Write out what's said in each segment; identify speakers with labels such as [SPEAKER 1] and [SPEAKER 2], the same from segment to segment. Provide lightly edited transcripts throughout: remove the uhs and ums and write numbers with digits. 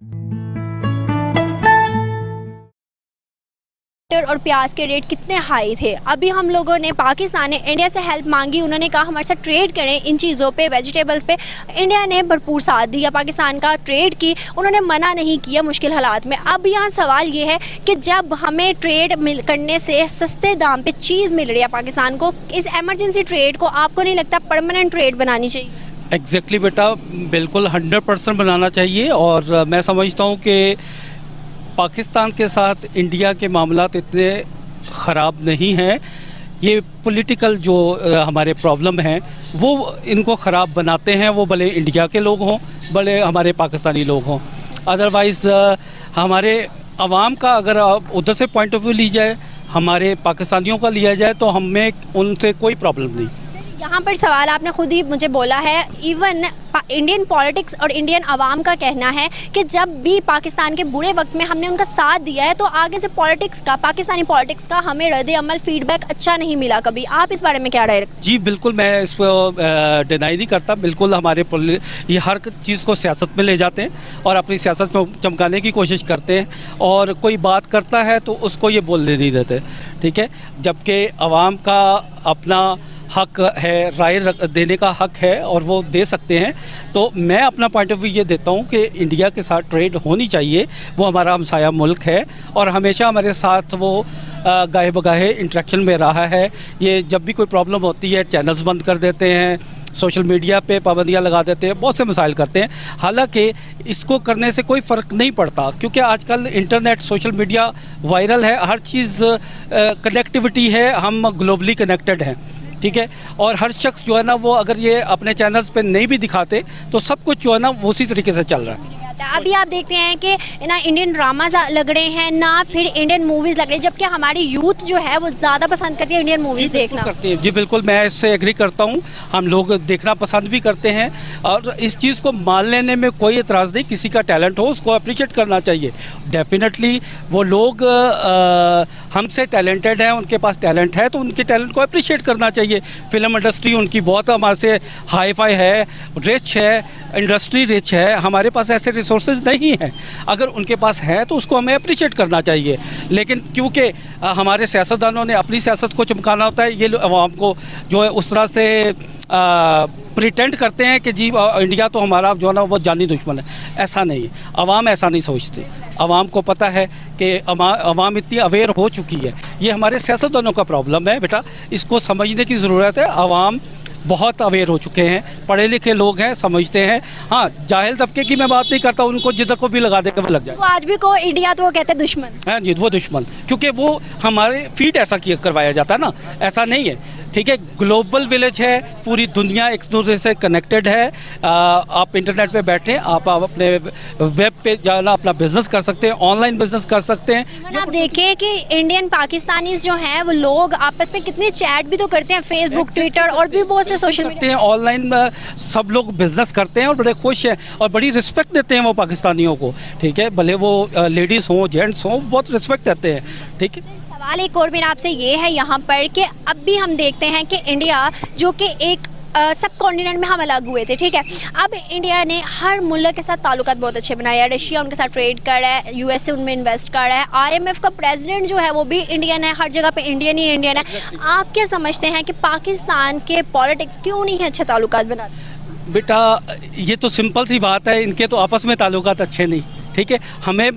[SPEAKER 1] टमाटर और प्याज के रेट कितने हाई थे। अभी हम लोगों ने पाकिस्तान ने इंडिया से हेल्प मांगी, उन्होंने कहा हमारे साथ ट्रेड करें इन चीज़ों पे, वेजिटेबल्स पे। इंडिया ने भरपूर साथ दिया, पाकिस्तान का ट्रेड की उन्होंने मना नहीं किया मुश्किल हालात में। अब यहाँ सवाल ये है कि जब हमें ट्रेड करने से सस्ते दाम पे चीज़ मिल रही है पाकिस्तान को, इस एमरजेंसी ट्रेड को आपको नहीं लगता परमानेंट ट्रेड बनानी चाहिए?
[SPEAKER 2] एग्जैक्टली बेटा, बिल्कुल 100% बनाना चाहिए। और मैं समझता हूँ कि पाकिस्तान के साथ इंडिया के मामलात इतने ख़राब नहीं हैं। ये पॉलिटिकल जो हमारे प्रॉब्लम हैं वो इनको ख़राब बनाते हैं, वो भले इंडिया के लोग हों भले हमारे पाकिस्तानी लोग हों। अदरवाइज़ हमारे अवाम का अगर उधर से पॉइंट ऑफ व्यू ली जाए, हमारे पाकिस्तानियों का लिया जाए, तो हमें उनसे कोई प्रॉब्लम नहीं।
[SPEAKER 1] यहाँ पर सवाल आपने खुद ही मुझे बोला है, इवन इंडियन पॉलिटिक्स और इंडियन अवाम का कहना है कि जब भी पाकिस्तान के बुरे वक्त में हमने उनका साथ दिया है तो आगे से पॉलिटिक्स का, पाकिस्तानी पॉलिटिक्स का हमें रद्द अमल फीडबैक अच्छा नहीं मिला कभी। आप इस बारे में क्या राय रखते हैं?
[SPEAKER 2] जी बिल्कुल, मैं इसको डिनाई नहीं करता। बिल्कुल हमारे ये हर चीज़ को सियासत में ले जाते हैं और अपनी सियासत में चमकाने की कोशिश करते हैं, और कोई बात करता है तो उसको ये बोलने नहीं देते, ठीक है। जबकि अवाम का अपना हक है, राय देने का हक है और वो दे सकते हैं। तो मैं अपना पॉइंट ऑफ व्यू ये देता हूँ कि इंडिया के साथ ट्रेड होनी चाहिए। वो हमारा हमसाया मुल्क है और हमेशा हमारे साथ वो गाहे बगाहे इंटरेक्शन में रहा है। ये जब भी कोई प्रॉब्लम होती है चैनल्स बंद कर देते हैं, सोशल मीडिया पे पाबंदियां लगा देते हैं, बहुत से मसाइल करते हैं। हालांकि इसको करने से कोई फ़र्क नहीं पड़ता, क्योंकि आजकल इंटरनेट, सोशल मीडिया वायरल है, हर चीज़ कनेक्टिविटी है, हम ग्लोबली कनेक्टेड हैं, ठीक है। और हर शख्स जो है ना, वो अगर ये अपने चैनल्स पे नहीं भी दिखाते तो सब कुछ जो है ना वो उसी तरीके से चल रहा है।
[SPEAKER 1] अभी आप देखते हैं कि ना इंडियन ड्रामाज लग रहे हैं ना फिर इंडियन मूवीज़ लग रही है, जबकि हमारी यूथ जो है वो ज़्यादा पसंद करती है इंडियन मूवीज़ देखना।
[SPEAKER 2] करती है जी बिल्कुल, मैं इससे एग्री करता हूँ। हम लोग देखना पसंद भी करते हैं और इस चीज़ को मान लेने में कोई एतराज़ नहीं। किसी का टैलेंट हो उसको अप्रिशिएट करना चाहिए। डेफिनेटली वो लोग हमसे टैलेंटेड हैं, उनके पास टैलेंट है तो उनके टैलेंट को अप्रिशिएट करना चाहिए। फिल्म इंडस्ट्री उनकी बहुत हमारे से हाई फाई है, रिच है, इंडस्ट्री रिच है। हमारे पास ऐसे रिसोर्सेज नहीं हैं। अगर उनके पास है तो उसको हमें अप्रिशिएट करना चाहिए। लेकिन क्योंकि हमारे सियासतदानों ने अपनी सियासत को चमकाना होता है, ये आवाम को जो है उस तरह से प्रिटेंड करते हैं कि जी इंडिया तो हमारा जो है ना वो जानी दुश्मन है। ऐसा नहीं, अवाम ऐसा नहीं सोचती। अवाम को पता है कि अवाम इतनी अवेयर हो चुकी है। ये हमारे सियासतदानों का प्रॉब्लम है बेटा, इसको समझने की ज़रूरत है। अवाम बहुत अवेयर हो चुके हैं, पढ़े लिखे लोग हैं, समझते हैं। हाँ, जाहिल तबके की मैं बात नहीं करता, उनको जिधर को भी लगा देकर वो लग जाए।
[SPEAKER 1] तो आज भी को इंडिया तो वो कहते हैं दुश्मन।
[SPEAKER 2] हाँ जी, वो दुश्मन, क्योंकि वो हमारे फीड ऐसा किया करवाया जाता है ना, ऐसा नहीं है, ठीक है। ग्लोबल विलेज है, पूरी दुनिया एक दूसरे से कनेक्टेड है। आप इंटरनेट पे बैठे, आप अपने वेब पे जाना, अपना बिजनेस कर सकते हैं, ऑनलाइन बिजनेस कर सकते हैं।
[SPEAKER 1] आप देखिए कि इंडियन पाकिस्तानीज जो हैं वो लोग आपस में कितने चैट भी तो करते हैं, फेसबुक, ट्विटर और भी बहुत से सोशल मीडिया
[SPEAKER 2] ऑनलाइन सब लोग बिजनेस करते हैं और बड़े खुश हैं और बड़ी रिस्पेक्ट देते हैं वो पाकिस्तानियों को, ठीक है। भले वो लेडीज़ हों, जेंट्स हों, बहुत रिस्पेक्ट देते हैं, ठीक है।
[SPEAKER 1] सवाल एक और मेरा आपसे ये है यहाँ पर कि अब भी हम देखते हैं कि इंडिया जो कि एक सब कॉन्टिनेंट में हम अलग हुए थे, ठीक है। अब इंडिया ने हर मुल्क के साथ ताल्लुकात बहुत अच्छे बनाए हैं। रशिया उनके साथ ट्रेड कर रहा है, यूएसए उनमें इन्वेस्ट कर रहा है, IMF का प्रेसिडेंट जो है वो भी इंडियन है, हर जगह पे इंडियन ही इंडियन है। आप क्या समझते हैं कि पाकिस्तान के पॉलिटिक्स क्यों नहीं अच्छे ताल्लुकात बनाते?
[SPEAKER 2] बेटा ये तो सिंपल सी बात है, इनके तो आपस में ताल्लुकात अच्छे नहीं, ठीक है। हमें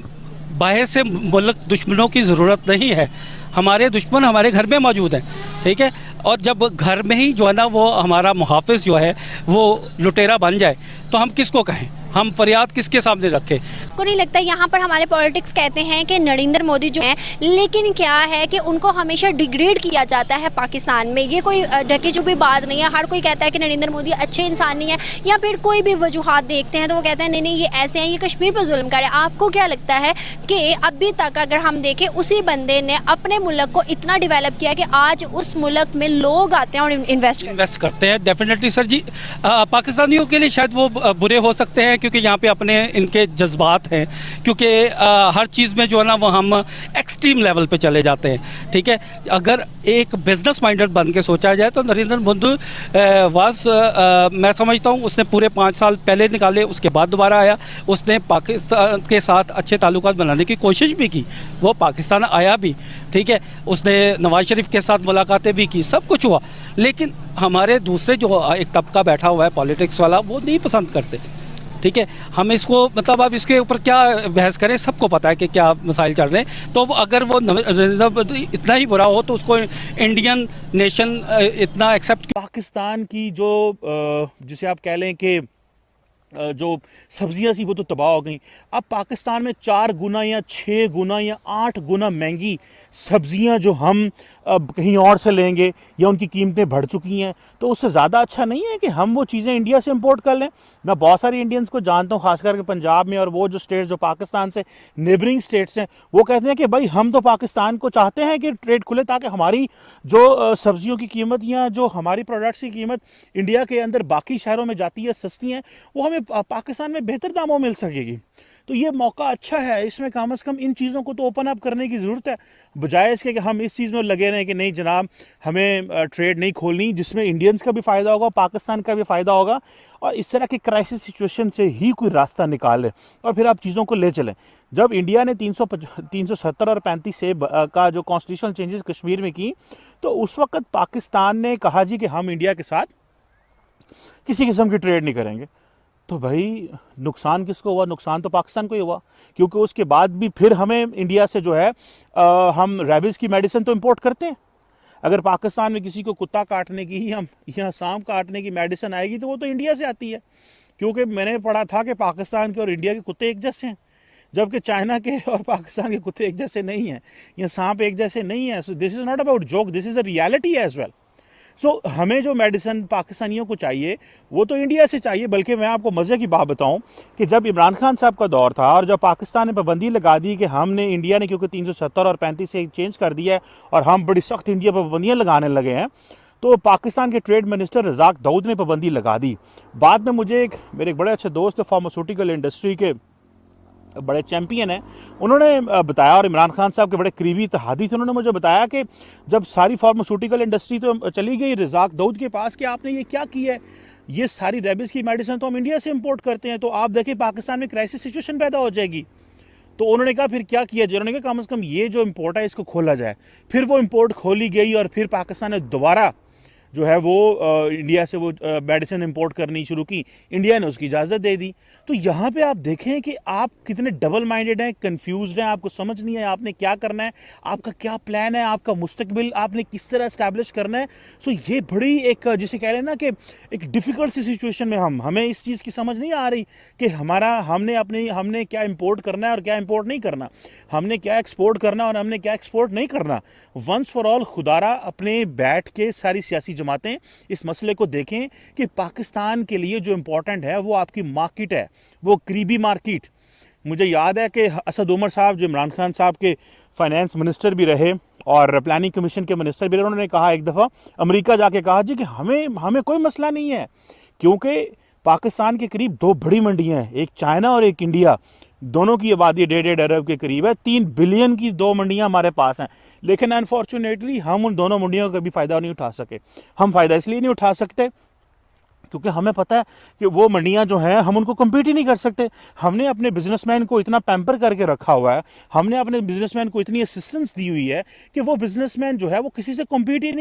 [SPEAKER 2] बाहर से मुल्क दुश्मनों की ज़रूरत नहीं है। हमारे दुश्मन हमारे घर में मौजूद हैं, ठीक है। और जब घर में ही जो है ना वो हमारा मुहाफ़िज़ जो है वो लुटेरा बन जाए तो हम किसको कहें, हम फरियाद किसके सामने रखें?
[SPEAKER 1] को नहीं लगता यहाँ पर हमारे पॉलिटिक्स कहते हैं कि नरेंद्र मोदी जो हैं, लेकिन क्या है कि उनको हमेशा डिग्रेड किया जाता है पाकिस्तान में। ये कोई ढकी छुपी बात नहीं है। हर कोई कहता है कि नरेंद्र मोदी अच्छे इंसान नहीं है, या फिर कोई भी वजूहात देखते हैं तो वो कहते हैं नहीं नहीं ये ऐसे हैं, ये कश्मीर पर जुल्म कर रहे हैं। आपको क्या लगता है कि अभी तक अगर हम देखें उसी बंदे ने अपने मुल्क को इतना डेवलप किया कि आज उस मुल्क में लोग आते हैं और इन्वेस्ट
[SPEAKER 2] करते हैं? डेफिनेटली सर जी, पाकिस्तानियों के लिए शायद वो बुरे हो सकते हैं क्योंकि यहाँ पे अपने इनके जज्बात हैं, क्योंकि हर चीज़ में जो है ना वो हम एक्सट्रीम लेवल पे चले जाते हैं। ठीक है, अगर एक बिजनेस माइंडेड बन के सोचा जाए तो नरेंद्र मोदी मैं समझता हूँ उसने पूरे 5 साल पहले निकाले, उसके बाद दोबारा आया, उसने पाकिस्तान के साथ अच्छे ताल्लुकात बनाने की कोशिश भी की, वो पाकिस्तान आया भी। ठीक है, उसने नवाज शरीफ के साथ मुलाकातें भी की, सब कुछ हुआ, लेकिन हमारे दूसरे जो एक तबका बैठा हुआ है पॉलिटिक्स वाला, वो नहीं पसंद करते। ठीक है, हम इसको मतलब अब इसके ऊपर क्या बहस करें, सबको पता है कि क्या मसाइल चल रहे हैं। तो अगर वो इतना ही बुरा हो तो उसको इंडियन नेशन इतना एक्सेप्ट।
[SPEAKER 3] पाकिस्तान की जो जिसे आप कह लें कि जो सब्जियां थी वो तो तबाह हो गई। अब पाकिस्तान में 4 गुना या 6 गुना या 8 गुना महंगी सब्जियां जो हम कहीं और से लेंगे या उनकी कीमतें बढ़ चुकी हैं, तो उससे ज़्यादा अच्छा नहीं है कि हम वो चीज़ें इंडिया से इंपोर्ट कर लें। मैं बहुत सारे इंडियंस को जानता हूँ, खास करके पंजाब में, और वो जो स्टेट्स जो पाकिस्तान से नेबरिंग स्टेट्स हैं, वो कहते हैं कि भाई हम तो पाकिस्तान को चाहते हैं कि ट्रेड खुले, ताकि हमारी जो सब्जियों की कीमत या जो हमारी प्रोडक्ट्स की कीमत इंडिया के अंदर बाकी शहरों में जाती है सस्ती हैं, वो हमें पाकिस्तान में बेहतर दामों मिल सकेगी। तो ये मौका अच्छा है, इसमें कम से कम इन चीज़ों को तो ओपन अप करने की ज़रूरत है, बजाय इसके कि हम इस चीज़ में लगे रहें कि नहीं जनाब हमें ट्रेड नहीं खोलनी, जिसमें इंडियंस का भी फ़ायदा होगा, पाकिस्तान का भी फ़ायदा होगा, और इस तरह के क्राइसिस सिचुएशन से ही कोई रास्ता निकालें और फिर आप चीज़ों को ले चलें। जब इंडिया ने 370 और 35 से का जो कॉन्स्टिट्यूशनल चेंजेस कश्मीर में की, तो उस वक्त पाकिस्तान ने कहा जी कि हम इंडिया के साथ किसी किस्म की ट्रेड नहीं करेंगे। तो भाई नुकसान किसको हुआ? नुकसान तो पाकिस्तान को ही हुआ, क्योंकि उसके बाद भी फिर हमें इंडिया से जो है हम रेबीज़ की मेडिसिन तो इंपोर्ट करते हैं। अगर पाकिस्तान में किसी को कुत्ता काटने की या सांप काटने की मेडिसिन आएगी तो वो तो इंडिया से आती है, क्योंकि मैंने पढ़ा था कि पाकिस्तान के और इंडिया के कुत्ते एक जैसे हैं, जबकि चाइना के और पाकिस्तान के कुत्ते एक जैसे नहीं हैं, या सांप एक जैसे नहीं है। So this is not about joke, this is a reality as well. So हमें जो मेडिसिन पाकिस्तानियों को चाहिए वो तो इंडिया से चाहिए। बल्कि मैं आपको मज़े की बात बताऊं कि जब इमरान खान साहब का दौर था और जब पाकिस्तान ने पाबंदी लगा दी कि हमने इंडिया ने क्योंकि 370 और 35 से चेंज कर दिया है और हम बड़ी सख्त इंडिया पर पाबंदियाँ लगाने लगे हैं, तो पाकिस्तान के ट्रेड मिनिस्टर रज़ाक दाऊद ने पाबंदी लगा दी। बाद में मुझे मेरे एक बड़े अच्छे दोस्त फार्मास्यूटिकल इंडस्ट्री के बड़े चैम्पियन हैं, उन्होंने बताया, और इमरान खान साहब के बड़े करीबी इत्तेहादी थे, उन्होंने मुझे बताया कि जब सारी फार्मास्यूटिकल इंडस्ट्री तो चली गई रज़ाक दाऊद के पास कि आपने ये क्या किया है, ये सारी रेबीज़ की मेडिसिन तो हम इंडिया से इंपोर्ट करते हैं, तो आप देखिए पाकिस्तान में क्राइसिस सिचुएशन पैदा हो जाएगी। तो उन्होंने कहा फिर क्या किया जाए? उन्होंने कहा कम से कम ये जो इम्पोर्ट है इसको खोला जाए। फिर वो इम्पोर्ट खोली गई और फिर पाकिस्तान ने दोबारा जो है वो इंडिया से वो मेडिसिन इंपोर्ट करनी शुरू की, इंडिया ने उसकी इजाज़त दे दी। तो यहाँ पे आप देखें कि आप कितने डबल माइंडेड हैं, कंफ्यूज्ड हैं, आपको समझ नहीं है आपने क्या करना है, आपका क्या प्लान है, आपका मुस्तकबिल आपने किस तरह इस्टेब्लिश करना है। सो ये बड़ी एक जिसे कह रहे हैं ना कि एक डिफ़िकल्ट सी सिचुएशन में हमें इस चीज़ की समझ नहीं आ रही कि हमने क्या इम्पोर्ट करना है और क्या इम्पोर्ट नहीं करना, हमने क्या एक्सपोर्ट करना और हमने क्या एक्सपोर्ट नहीं करना। वंस फॉर ऑल खुदारा अपने बैठ के सारी सियासी जमातें इस मसले को देखें कि पाकिस्तान के लिए जो इम्पोर्टेंट है वो आपकी मार्केट है, वो करीबी मार्केट। मुझे याद है कि असद उमर साहब जो इमरान खान साहब के फाइनेंस मिनिस्टर भी रहे और प्लानिंग कमीशन के मिनिस्टर भी रहे, उन्होंने कहा एक दफ़ा अमेरिका जाके कहा जी कि हमें कोई मसला नहीं है, क्योंकि पाकिस्तान के करीब 2 बड़ी मंडियाँ हैं, एक चाइना और एक इंडिया, दोनों की आबादी 1.5 अरब के करीब है, 3 बिलियन की 2 मंडियां हमारे पास हैं। लेकिन अनफॉर्चुनेटली हम उन दोनों मंडियों का कभी फ़ायदा नहीं उठा सके। हम फ़ायदा इसलिए नहीं उठा सकते क्योंकि हमें पता है कि वो मंडियां जो हैं हम उनको कम्पीट ही नहीं कर सकते। हमने अपने बिजनेसमैन को इतना पैम्पर करके रखा हुआ है, हमने अपने बिजनेसमैन को इतनी असिस्टेंस दी हुई है कि वो बिजनेसमैन जो है वो किसी से कम्पीट ही नहीं